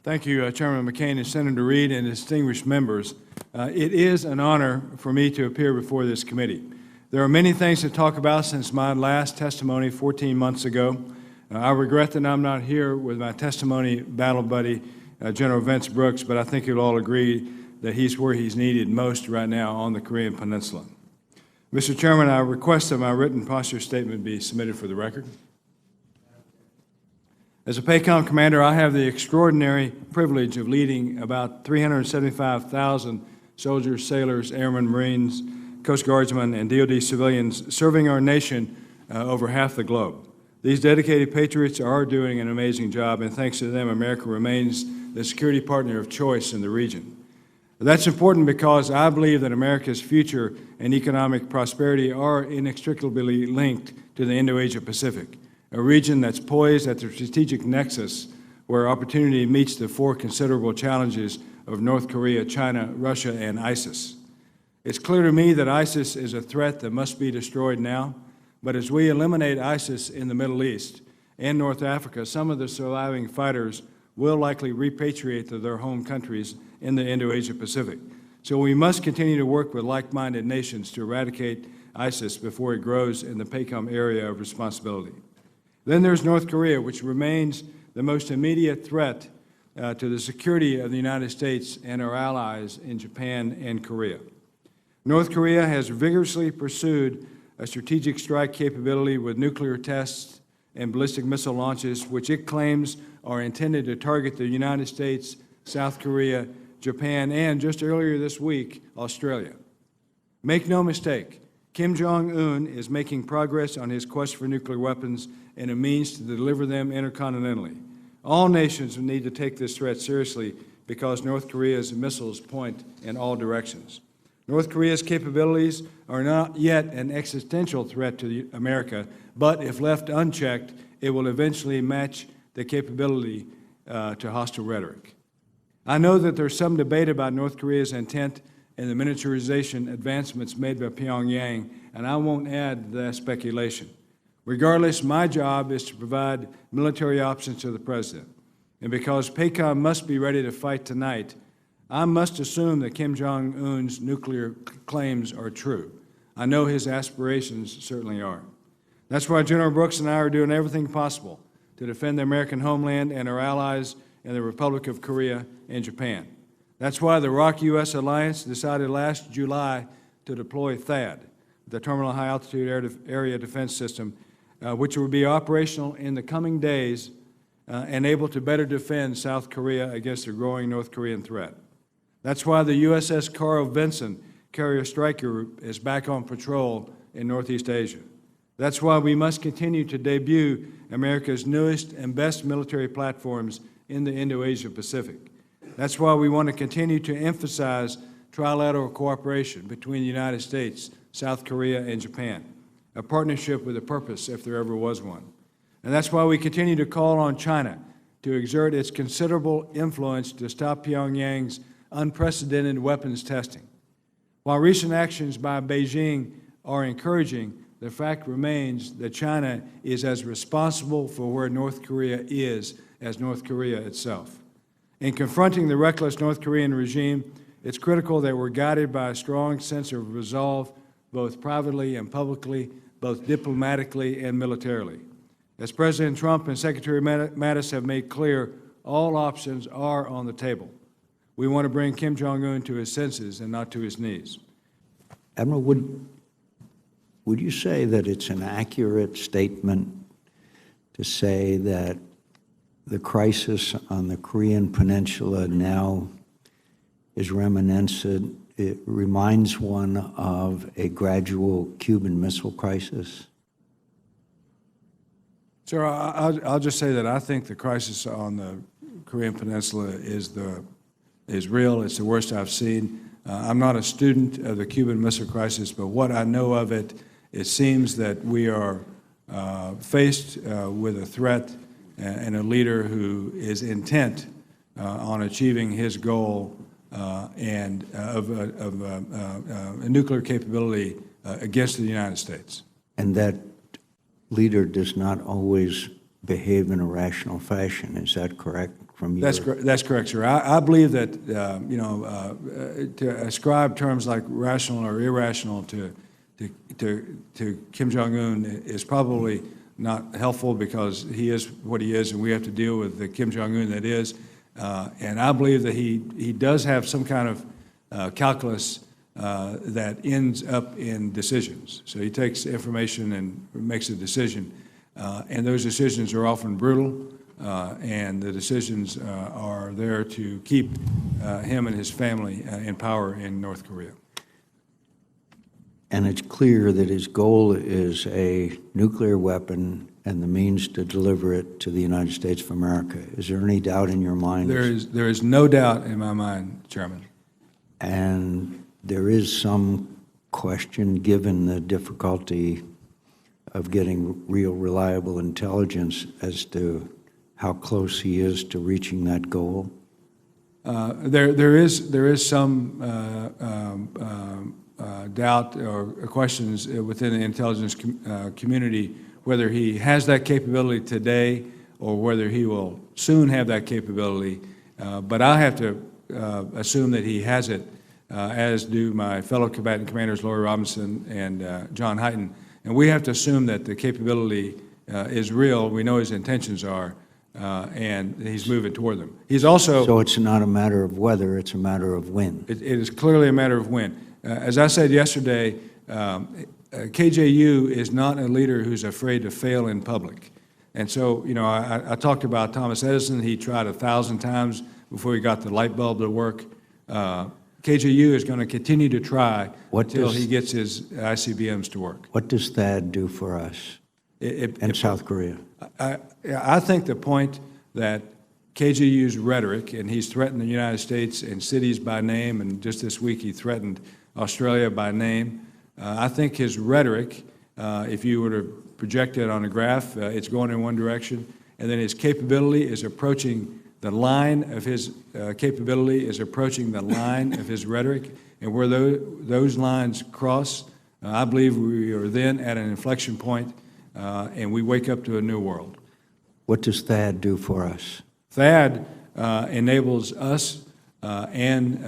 Thank you, Chairman McCain and Senator Reid and distinguished members. It is an honor for me to appear before this committee. There are many things to talk about since my last testimony 14 months ago. I regret that I'm not here with my testimony battle buddy, General Vince Brooks, but I think you'll all agree that he's where he's needed most right now on the Korean Peninsula. Mr. Chairman, I request that my written posture statement be submitted for the record. As a PACOM commander, I have the extraordinary privilege of leading about 375,000 soldiers, sailors, airmen, Marines, Coast Guardsmen, and DoD civilians serving our nation over half the globe. These dedicated patriots are doing an amazing job, and thanks to them, America remains the security partner of choice in the region. That's important because I believe that America's future and economic prosperity are inextricably linked to the Indo-Asia Pacific, a region that's poised at the strategic nexus where opportunity meets the four considerable challenges of North Korea, China, Russia, and ISIS. It's clear to me that ISIS is a threat that must be destroyed now, but as we eliminate ISIS in the Middle East and North Africa, some of the surviving fighters will likely repatriate to their home countries in the Indo-Asia Pacific. So we must continue to work with like-minded nations to eradicate ISIS before it grows in the PACOM area of responsibility. Then there's North Korea, which remains the most immediate threat to the security of the United States and our allies in Japan and Korea. North Korea has vigorously pursued a strategic strike capability with nuclear tests and ballistic missile launches, which it claims are intended to target the United States, South Korea, Japan, and just earlier this week, Australia. Make no mistake, Kim Jong-un is making progress on his quest for nuclear weapons and a means to deliver them intercontinentally. All nations need to take this threat seriously because North Korea's missiles point in all directions. North Korea's capabilities are not yet an existential threat to America, but if left unchecked, it will eventually match the capability to hostile rhetoric. I know that there's some debate about North Korea's intent and the miniaturization advancements made by Pyongyang, and I won't add to that speculation. Regardless, my job is to provide military options to the President. And because PACOM must be ready to fight tonight, I must assume that Kim Jong-un's nuclear claims are true. I know his aspirations certainly are. That's why General Brooks and I are doing everything possible to defend the American homeland and our allies in the Republic of Korea and Japan. That's why the ROK-U.S. alliance decided last July to deploy THAAD, the Terminal High Altitude Area Defense System, which will be operational in the coming days and able to better defend South Korea against the growing North Korean threat. That's why the USS Carl Vinson carrier strike group is back on patrol in Northeast Asia. That's why we must continue to debut America's newest and best military platforms in the Indo-Asia Pacific. That's why we want to continue to emphasize trilateral cooperation between the United States, South Korea, and Japan, a partnership with a purpose if there ever was one. And that's why we continue to call on China to exert its considerable influence to stop Pyongyang's unprecedented weapons testing. While recent actions by Beijing are encouraging, the fact remains that China is as responsible for where North Korea is as North Korea itself. In confronting the reckless North Korean regime, it's critical that we're guided by a strong sense of resolve, both privately and publicly, both diplomatically and militarily. As President Trump and Secretary Mattis have made clear, all options are on the table. We want to bring Kim Jong-un to his senses and not to his knees. Admiral, would you say that it's an accurate statement to say that the crisis on the Korean Peninsula now is reminiscent, it reminds one of a gradual Cuban Missile Crisis? Sir, I'll just say that I think the crisis on the Korean Peninsula is real. It's the worst I've seen. I'm not a student of the Cuban Missile Crisis, but what I know of it, it seems that we are faced with a threat and a leader who is intent on achieving his goal and of a nuclear capability against the United States. And that leader does not always behave in a rational fashion, is that correct? from your... That's correct, sir. I believe that, to ascribe terms like rational or irrational to Kim Jong-un is probably not helpful, because he is what he is, and we have to deal with the Kim Jong-un that is. And I believe that he does have some kind of calculus that ends up in decisions. So he takes information and makes a decision, and those decisions are often brutal, and the decisions are there to keep him and his family in power in North Korea. And it's clear that his goal is a nuclear weapon and the means to deliver it to the United States of America. Is there any doubt in your mind? There is no doubt in my mind, Chairman. And there is some question, given the difficulty of getting real, reliable intelligence, as to how close he is to reaching that goal? There is some doubt or questions within the intelligence community whether he has that capability today or whether he will soon have that capability. But I have to assume that he has it, as do my fellow combatant commanders, Lori Robinson and John Hyten. And we have to assume that the capability is real. We know his intentions are, and he's moving toward them. He's also... So it's not a matter of whether, it's a matter of when. It is clearly a matter of when. As I said yesterday, KJU is not a leader who's afraid to fail in public. And so, I talked about Thomas Edison. He tried 1,000 times before he got the light bulb to work. KJU is going to continue to try until he gets his ICBMs to work. What does THAAD do for us in South Korea? I think the point that KJU's rhetoric, and he's threatened the United States and cities by name, and just this week he threatened Australia by name. I think his rhetoric, if you were to project it on a graph, it's going in one direction, and then his capability is approaching the line of his capability is approaching the line of his rhetoric, and where those lines cross, I believe we are then at an inflection point, and we wake up to a new world. What does THAAD do for us? THAAD enables us and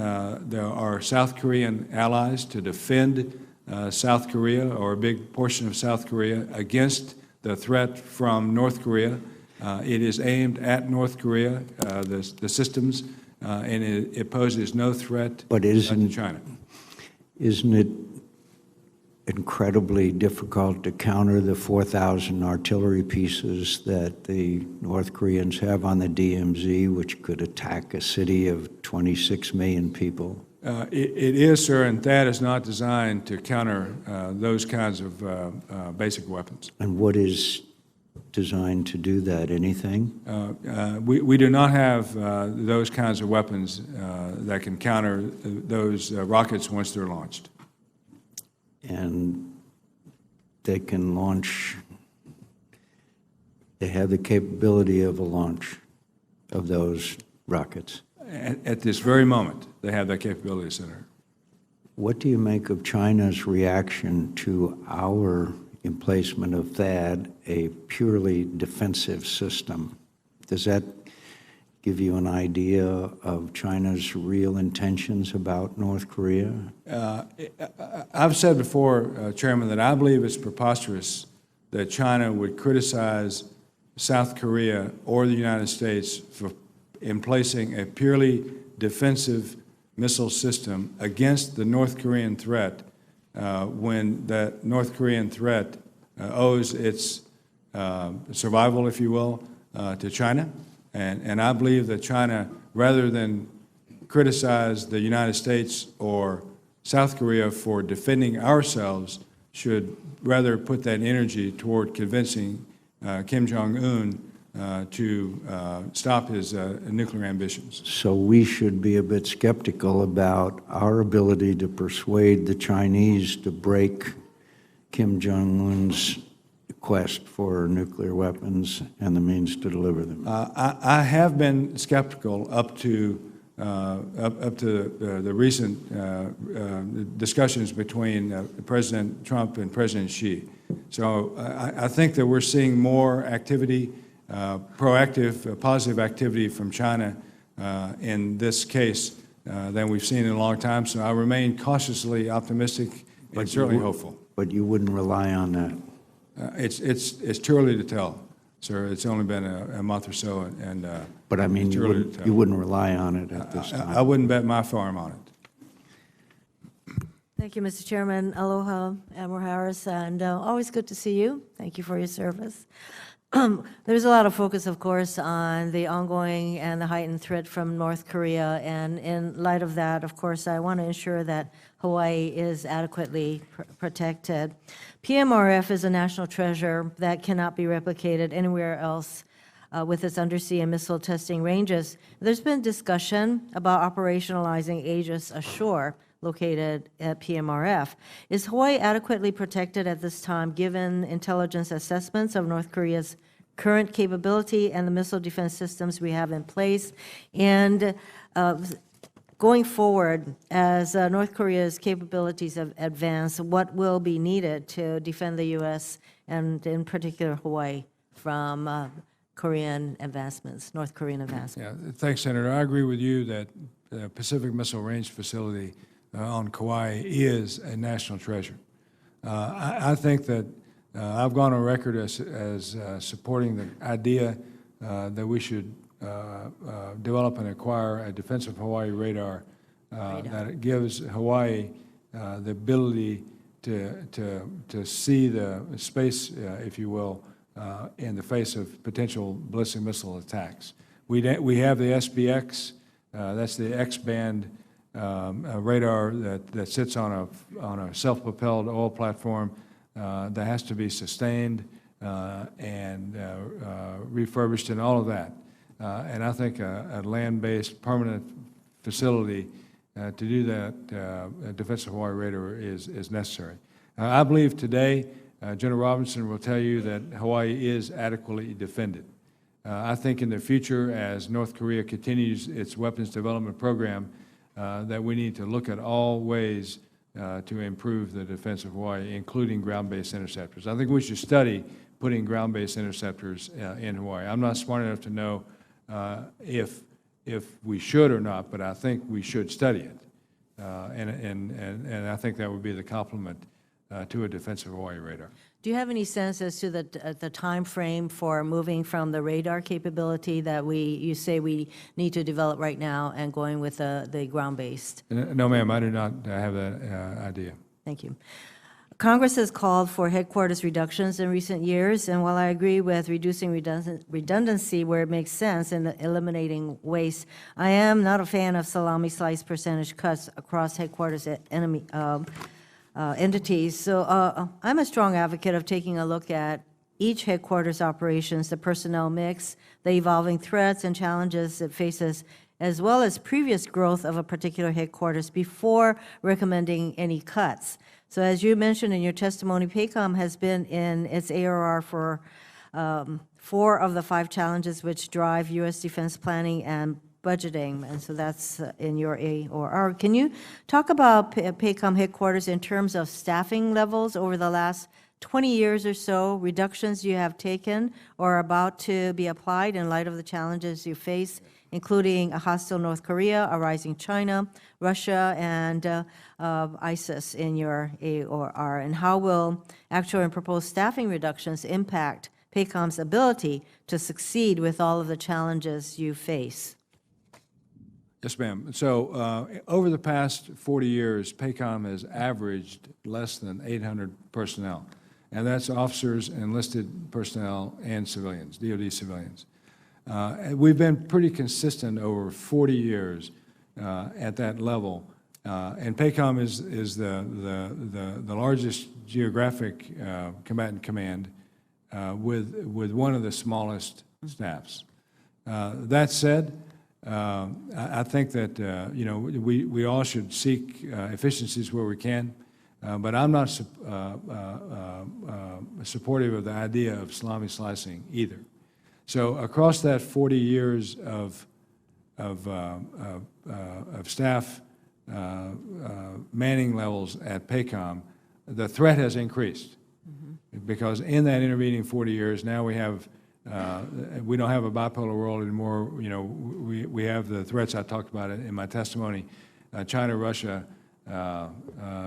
our South Korean allies to defend South Korea, or a big portion of South Korea, against the threat from North Korea. It is aimed at North Korea, the systems, and it poses no threat to China. Isn't it incredibly difficult to counter the 4,000 artillery pieces that the North Koreans have on the DMZ, which could attack a city of 26 million people? It is, sir, and THAAD is not designed to counter those kinds of basic weapons. And what is designed to do that? Anything? We do not have those kinds of weapons that can counter those rockets once they're launched. And they can launch, they have the capability of a launch of those rockets. At this very moment, they have that capability, Senator. What do you make of China's reaction to our emplacement of THAAD, a purely defensive system? Does that give you an idea of China's real intentions about North Korea? I've said before, Chairman, that I believe it's preposterous that China would criticize South Korea or the United States for placing a purely defensive missile system against the North Korean threat when that North Korean threat owes its survival, if you will, to China. And I believe that China, rather than criticize the United States or South Korea for defending ourselves, should rather put that energy toward convincing Kim Jong-un to stop his nuclear ambitions. So we should be a bit skeptical about our ability to persuade the Chinese to break Kim Jong-un's quest for nuclear weapons and the means to deliver them. I have been skeptical up to the recent discussions between President Trump and President Xi. So I think that we're seeing more activity proactive, positive activity from China in this case than we've seen in a long time. So I remain cautiously optimistic and certainly hopeful. But you wouldn't rely on that? It's too early to tell, sir. It's only been a month or so, and But I mean, it's too early to tell. you wouldn't rely on it at this time? I wouldn't bet my farm on it. Thank you, Mr. Chairman. Aloha, Admiral Harris, and always good to see you. Thank you for your service. There's a lot of focus, of course, on the ongoing and the heightened threat from North Korea, and in light of that, of course, I want to ensure that Hawaii is adequately protected. PMRF is a national treasure that cannot be replicated anywhere else with its undersea and missile testing ranges. There's been discussion about operationalizing Aegis ashore, located at PMRF. Is Hawaii adequately protected at this time, given intelligence assessments of North Korea's current capability and the missile defense systems we have in place? And going forward, as North Korea's capabilities have advanced, what will be needed to defend the U.S. and in particular Hawaii from Korean advancements, North Korean advancements? Yeah, thanks, Senator. I agree with you that the Pacific Missile Range Facility on Kauai is a national treasure. I think that I've gone on record as supporting the idea that we should develop and acquire a defensive Hawaii radar that it gives Hawaii the ability to see the space, if you will, in the face of potential ballistic missile attacks. We have the SBX, that's the X-band radar that sits on a self-propelled oil platform that has to be sustained and refurbished and all of that. And I think a land-based permanent facility to do that, a defensive Hawaii radar is necessary. I believe today, General Robinson will tell you that Hawaii is adequately defended. I think in the future, as North Korea continues its weapons development program, that we need to look at all ways to improve the defense of Hawaii, including ground-based interceptors. I think we should study putting ground-based interceptors in Hawaii. I'm not smart enough to know if we should or not, but I think we should study it. And I think that would be the complement to a defensive Hawaii radar. Do you have any sense as to the time frame for moving from the radar capability that you say we need to develop right now and going with the ground-based? No, ma'am, I do not have that idea. Thank you. Congress has called for headquarters reductions in recent years, and while I agree with reducing redundancy where it makes sense and eliminating waste, I am not a fan of salami slice percentage cuts across headquarters at entities. So I'm a strong advocate of taking a look at each headquarters operations, the personnel mix, the evolving threats and challenges it faces, as well as previous growth of a particular headquarters before recommending any cuts. So as you mentioned in your testimony, PACOM has been in its ARR for 4 of the 5 challenges which drive U.S. defense planning and budgeting, and so that's in your ARR. Can you talk about PACOM headquarters in terms of staffing levels over the last 20 years or so, reductions you have taken or are about to be applied in light of the challenges you face, including a hostile North Korea, a rising China, Russia, and ISIS in your AOR? And how will actual and proposed staffing reductions impact PACOM's ability to succeed with all of the challenges you face? Yes, ma'am. So over the past 40 years, PACOM has averaged less than 800 personnel, and that's officers, enlisted personnel, and civilians, DoD civilians. We've been pretty consistent over 40 years at that level, and PACOM is the largest geographic combatant command with one of the smallest staffs. That said, I think that we all should seek efficiencies where we can, but I'm not supportive of the idea of salami slicing either. So across that 40 years of staff manning levels at PACOM, the threat has increased because in that intervening 40 years, now we have We don't have a bipolar world anymore. You know, we have the threats I talked about in my testimony, China, Russia,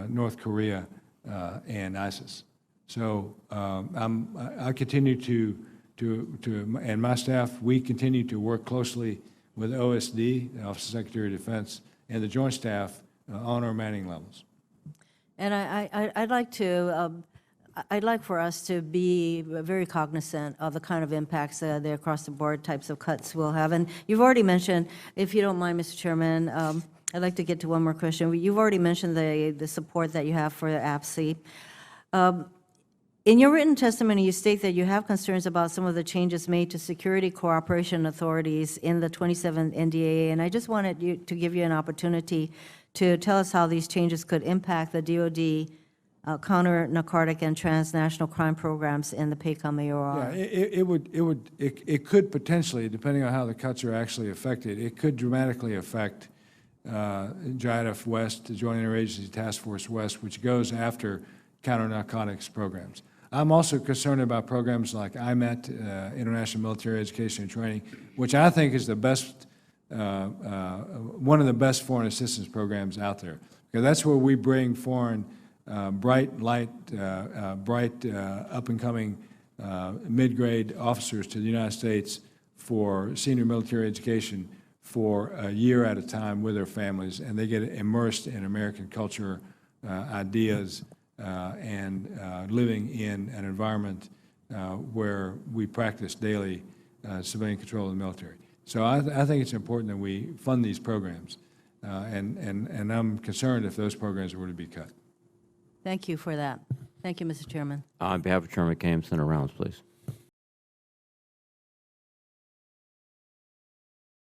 North Korea, and ISIS. So I continue to, and my staff, we continue to work closely with OSD, the Office of Secretary of Defense, and the Joint Staff on our manning levels. And I'd like for us to be very cognizant of the kind of impacts the across-the-board types of cuts will have. And you've already mentioned, if you don't mind, Mr. Chairman, I'd like to get to one more question. You've already mentioned the support that you have for the ASC. In your written testimony, you state that you have concerns about some of the changes made to security cooperation authorities in the 27th NDAA, and I just wanted to give you an opportunity to tell us how these changes could impact the DoD counter-narcotic and transnational crime programs in the PACOM-AOR. Yeah, it could potentially, depending on how the cuts are actually affected, it could dramatically affect JIDF West, the Joint Interagency Task Force West, which goes after counter-narcotics programs. I'm also concerned about programs like IMET, International Military Education and Training, which I think is the best, one of the best foreign assistance programs out there. Because that's where we bring foreign bright, up-and-coming mid-grade officers to the United States for senior military education for a year at a time with their families, and they get immersed in American culture, ideas, and living in an environment where we practice daily civilian control of the military. So I think it's important that we fund these programs, and I'm concerned if those programs were to be cut. Thank you for that. Thank you, Mr. Chairman. On behalf of Chairman McCain, Senator Rounds, please.